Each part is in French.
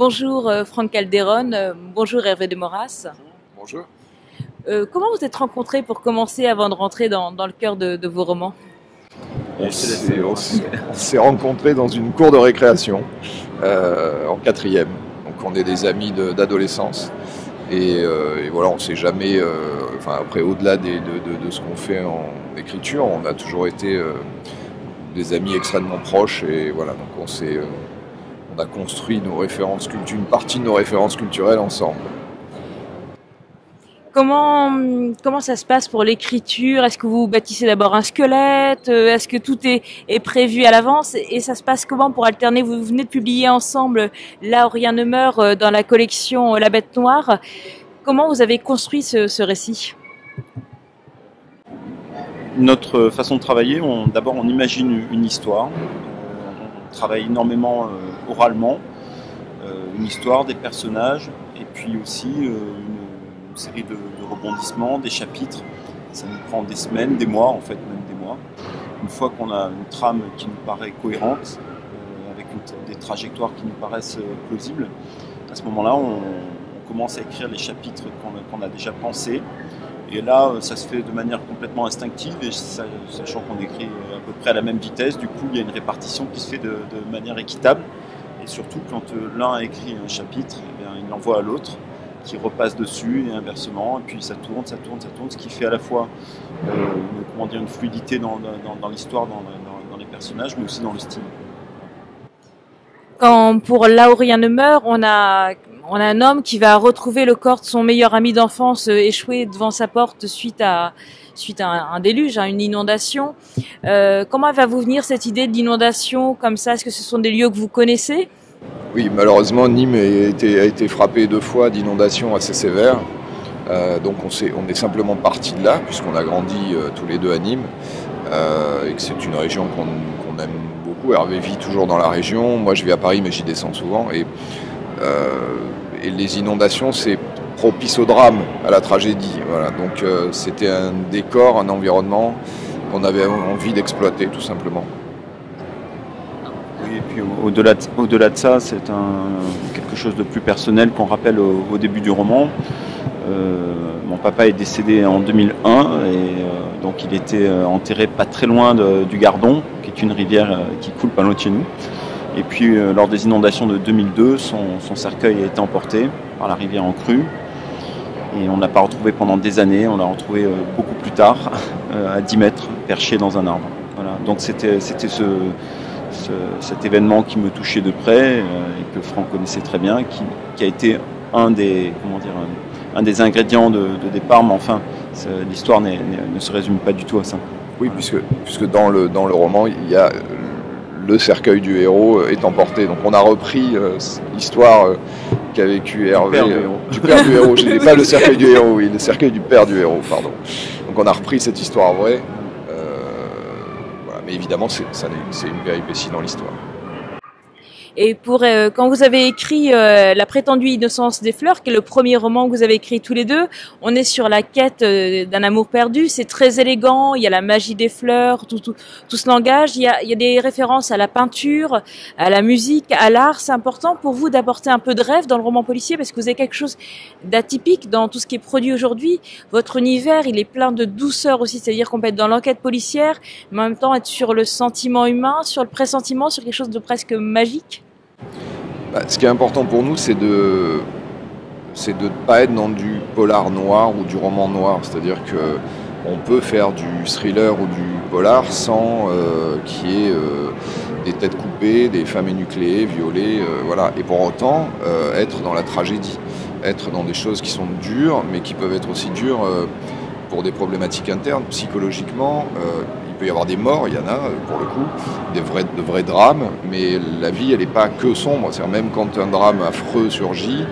Bonjour Franck Calderon, bonjour Hervé de Moras. Bonjour. Comment vous êtes rencontrés pour commencer avant de rentrer dans le cœur de vos romans? On s'est rencontrés dans une cour de récréation en quatrième. Donc on est des amis d'adolescence. Et voilà, on ne s'est jamais... après, au-delà de ce qu'on fait en écriture, on a toujours été des amis extrêmement proches. Et voilà, donc on a construit une partie de nos références culturelles ensemble. Comment ça se passe pour l'écriture? Est-ce que vous bâtissez d'abord un squelette? Est-ce que tout est prévu à l'avance? Et ça se passe comment pour alterner? Vous venez de publier ensemble Là où rien ne meurt dans la collection La Bête Noire. Comment vous avez construit ce récit? Notre façon de travailler, d'abord on imagine une histoire. On travaille énormément oralement, une histoire, des personnages, et puis aussi une série de rebondissements, des chapitres. Ça nous prend des semaines, des mois, en fait, même des mois. Une fois qu'on a une trame qui nous paraît cohérente, avec des trajectoires qui nous paraissent plausibles, à ce moment-là, on commence à écrire les chapitres qu'on a déjà pensés. Et là, ça se fait de manière complètement instinctive, et sachant qu'on écrit à peu près à la même vitesse, du coup, il y a une répartition qui se fait de manière équitable. Et surtout, quand l'un a écrit un chapitre, eh bien, il l'envoie à l'autre, qui repasse dessus, et inversement, et puis ça tourne, ce qui fait à la fois une fluidité dans l'histoire, dans les personnages, mais aussi dans le style. Quand pour Là où rien ne meurt, on a un homme qui va retrouver le corps de son meilleur ami d'enfance échoué devant sa porte suite à un déluge, une inondation. Comment va vous venir cette idée de l'inondation comme ça? Est-ce que ce sont des lieux que vous connaissez? Oui, malheureusement, Nîmes a été frappé 2 fois d'inondations assez sévères. Donc on est simplement parti de là, puisqu'on a grandi tous les deux à Nîmes, et que c'est une région qu'on aime beaucoup. Hervé vit toujours dans la région, moi je vis à Paris mais j'y descends souvent. Et les inondations, c'est propice au drame, à la tragédie. Voilà. Donc c'était un décor, un environnement qu'on avait envie d'exploiter tout simplement. Oui, et puis au-delà de ça, c'est quelque chose de plus personnel qu'on rappelle au début du roman. Mon papa est décédé en 2001 et donc il était enterré pas très loin du Gardon, qui est une rivière qui coule pas loin de chez nous. Et puis lors des inondations de 2002, son cercueil a été emporté par la rivière en crue. Et on ne l'a pas retrouvé pendant des années, on l'a retrouvé beaucoup plus tard, à 10 mètres, perché dans un arbre. Voilà. Donc c'était cet événement qui me touchait de près et que Franck connaissait très bien, qui a été un des ingrédients de départ, mais enfin, l'histoire ne se résume pas du tout à ça. Oui, puisque dans le roman, il y a le cercueil du héros est emporté. Donc on a repris l'histoire qu'a vécu Hervé, du père du héros. Je n'ai pas le cercueil du héros, oui, le cercueil du père du héros, pardon. Donc on a repris cette histoire vraie. Voilà. Mais évidemment, c'est une péripétie dans l'histoire. Et quand vous avez écrit La prétendue innocence des fleurs, qui est le premier roman que vous avez écrit tous les deux, on est sur la quête d'un amour perdu. C'est très élégant. Il y a la magie des fleurs, tout ce langage. Il y a des références à la peinture, à la musique, à l'art. C'est important pour vous d'apporter un peu de rêve dans le roman policier parce que vous avez quelque chose d'atypique dans tout ce qui est produit aujourd'hui. Votre univers, il est plein de douceur aussi, c'est-à-dire qu'on peut être dans l'enquête policière, mais en même temps être sur le sentiment humain, sur le pressentiment, sur quelque chose de presque magique. Ce qui est important pour nous, c'est de ne pas être dans du polar noir ou du roman noir. C'est-à-dire qu'on peut faire du thriller ou du polar sans qu'il y ait des têtes coupées, des femmes énucléées, violées, voilà. Et pour autant, être dans la tragédie, être dans des choses qui sont dures, mais qui peuvent être aussi dures pour des problématiques internes, psychologiquement. Il peut y avoir des morts, il y en a pour le coup, de vrais drames, mais la vie elle n'est pas que sombre, c'est-à-dire même quand un drame affreux surgit,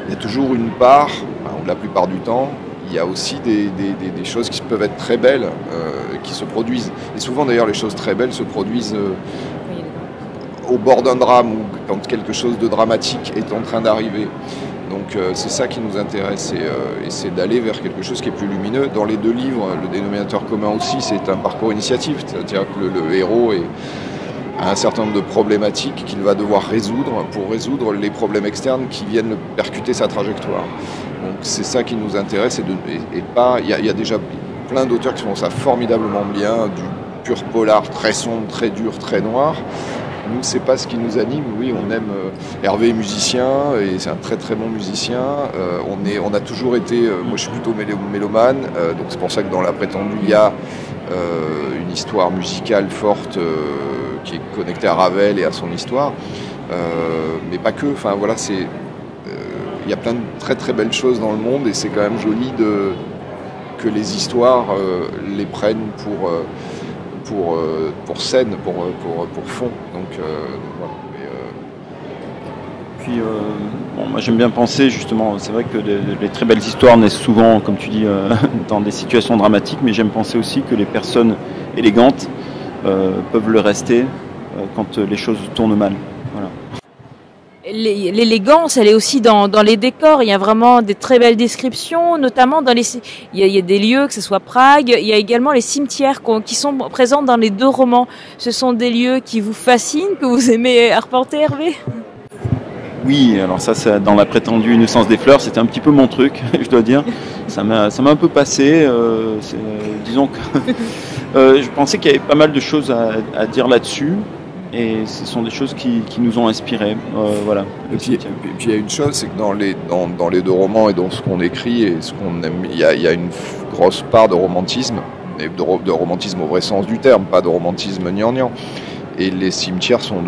il y a toujours une part, la plupart du temps, il y a aussi des choses qui peuvent être très belles, qui se produisent. Et souvent d'ailleurs les choses très belles se produisent au bord d'un drame ou quand quelque chose de dramatique est en train d'arriver. Donc c'est ça qui nous intéresse et c'est d'aller vers quelque chose qui est plus lumineux. Dans les 2 livres, le dénominateur commun aussi, c'est un parcours initiatif, c'est-à-dire que le héros a un certain nombre de problématiques qu'il va devoir résoudre pour résoudre les problèmes externes qui viennent percuter sa trajectoire. Donc c'est ça qui nous intéresse et pas. Il y a déjà plein d'auteurs qui font ça formidablement bien, du pur polar très sombre, très dur, très noir. Nous, c'est pas ce qui nous anime. Oui, on aime. Hervé est musicien et c'est un très très bon musicien. On a toujours été. Moi, je suis plutôt mélomane, donc c'est pour ça que dans La Prétendue, il y a une histoire musicale forte qui est connectée à Ravel et à son histoire, mais pas que. Enfin voilà, il y a plein de très très belles choses dans le monde et c'est quand même joli que les histoires les prennent pour scène, pour fond. Donc voilà. Puis moi j'aime bien penser justement, c'est vrai que les très belles histoires naissent souvent, comme tu dis, dans des situations dramatiques, mais j'aime penser aussi que les personnes élégantes peuvent le rester quand les choses tournent mal. Voilà. L'élégance, elle est aussi dans les décors. Il y a vraiment des très belles descriptions, notamment il y a des lieux, que ce soit Prague. Il y a également les cimetières qui sont présents dans les 2 romans. Ce sont des lieux qui vous fascinent, que vous aimez arpenter, Hervé? Oui, alors ça dans La Prétendue Innocence des fleurs, c'était un petit peu mon truc, je dois dire. Ça m'a un peu passé. Disons que je pensais qu'il y avait pas mal de choses à dire là-dessus. Et ce sont des choses qui nous ont inspirés. Voilà. Et puis il y a une chose, c'est que dans les 2 romans et dans ce qu'on écrit et ce qu'on aime, il y a une grosse part de romantisme, et de romantisme au vrai sens du terme, pas de romantisme gnangnan. Et les cimetières sont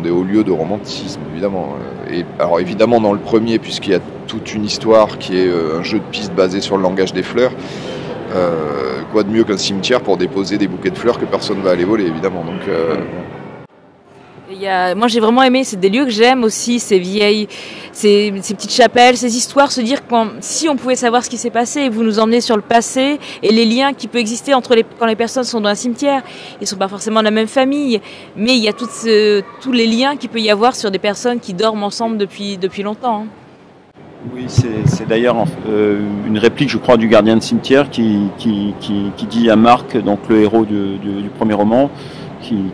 des hauts lieux de romantisme, évidemment. Et alors évidemment dans le premier, puisqu'il y a toute une histoire qui est un jeu de pistes basé sur le langage des fleurs, quoi de mieux qu'un cimetière pour déposer des bouquets de fleurs que personne ne va aller voler, évidemment. Donc moi j'ai vraiment aimé, c'est des lieux que j'aime aussi, ces petites chapelles, ces histoires, se dire si on pouvait savoir ce qui s'est passé, vous nous emmenez sur le passé et les liens qui peuvent exister quand les personnes sont dans un cimetière. Ils sont pas forcément de la même famille, mais il y a tous les liens qu'il peut y avoir sur des personnes qui dorment ensemble depuis longtemps. Oui, c'est d'ailleurs une réplique, je crois, du gardien de cimetière qui dit à Marc, donc le héros du premier roman,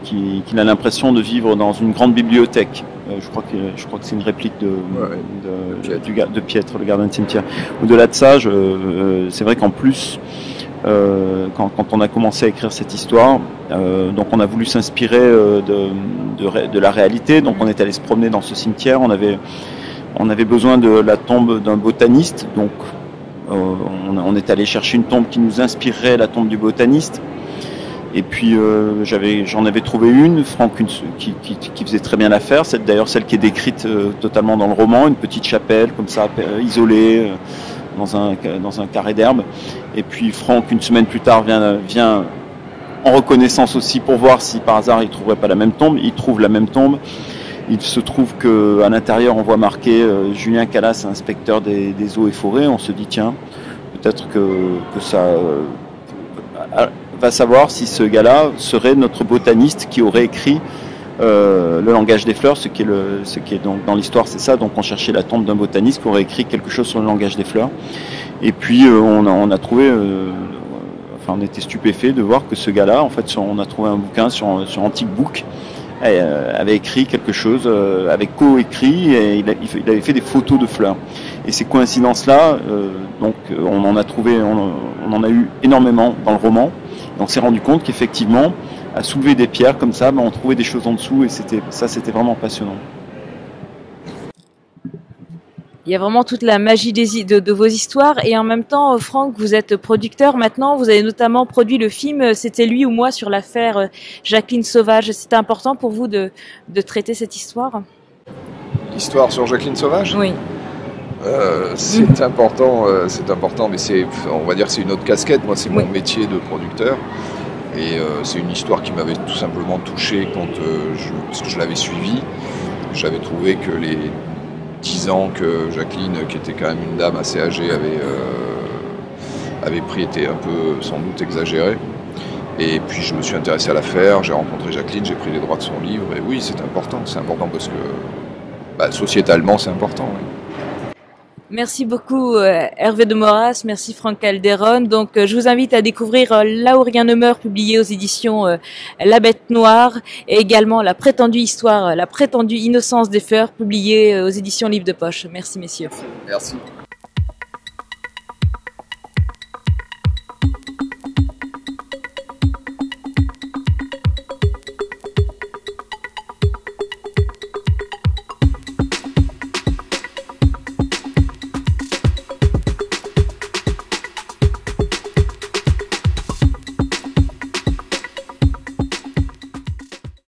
qu'il a l'impression de vivre dans une grande bibliothèque. Je crois que c'est une réplique de Piètre, le gardien de cimetière. Au-delà de ça, c'est vrai qu'en plus, quand on a commencé à écrire cette histoire, donc on a voulu s'inspirer de la réalité. Donc on est allé se promener dans ce cimetière. On avait besoin de la tombe d'un botaniste. Donc on est allé chercher une tombe qui nous inspirerait la tombe du botaniste. Et puis j'en avais trouvé une, Franck, qui faisait très bien l'affaire. C'est d'ailleurs celle qui est décrite totalement dans le roman, une petite chapelle comme ça, isolée dans un carré d'herbe. Et puis Franck, une semaine plus tard, vient en reconnaissance aussi pour voir si par hasard il trouverait pas la même tombe. Il trouve la même tombe. Il se trouve qu'à l'intérieur on voit marqué Julien Calas, inspecteur des eaux et forêts. On se dit tiens, peut-être que ça va savoir si ce gars-là serait notre botaniste qui aurait écrit le langage des fleurs, ce qui est donc dans l'histoire, c'est ça. Donc on cherchait la tombe d'un botaniste qui aurait écrit quelque chose sur le langage des fleurs. Et puis on a trouvé, on était stupéfait de voir que ce gars-là, en fait, on a trouvé un bouquin sur Antique Book, avait écrit quelque chose, avait co-écrit, et il avait fait des photos de fleurs. Et ces coïncidences-là, donc on en a eu énormément dans le roman. Et on s'est rendu compte qu'effectivement, à soulever des pierres comme ça, on trouvait des choses en dessous, et c'était vraiment passionnant. Il y a vraiment toute la magie de vos histoires, et en même temps, Franck, vous êtes producteur maintenant, vous avez notamment produit le film « C'était lui ou moi » sur l'affaire Jacqueline Sauvage. C'était important pour vous de traiter cette histoire? L'histoire sur Jacqueline Sauvage? Oui. C'est important, mais on va dire c'est une autre casquette. Moi, c'est mon métier de producteur, et c'est une histoire qui m'avait tout simplement touché parce que je l'avais suivie. J'avais trouvé que les 10 ans que Jacqueline, qui était quand même une dame assez âgée, avait pris était un peu sans doute exagéré. Et puis je me suis intéressé à l'affaire, j'ai rencontré Jacqueline, j'ai pris les droits de son livre, et oui, c'est important parce que sociétalement c'est important. Oui. Merci beaucoup Hervé de Moras, merci Franck Calderon. Donc je vous invite à découvrir Là où rien ne meurt, publié aux éditions La Bête Noire, et également La prétendue histoire, La prétendue innocence des fleurs, publiée aux éditions Livre de Poche. Merci messieurs. Merci.